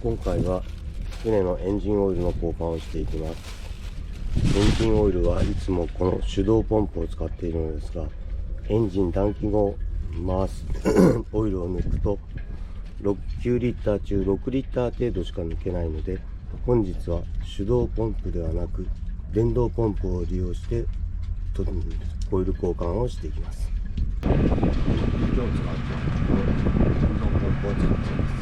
今回は船のエンジンオイルの交換をしていきます。エンジンオイルはいつもこの手動ポンプを使っているのですが、エンジン暖気後回すオイルを抜くと9リッター中6リッター程度しか抜けないので、本日は手動ポンプではなく電動ポンプを利用してオイル交換をしていきます。今日使っている電動ポンプを使っています。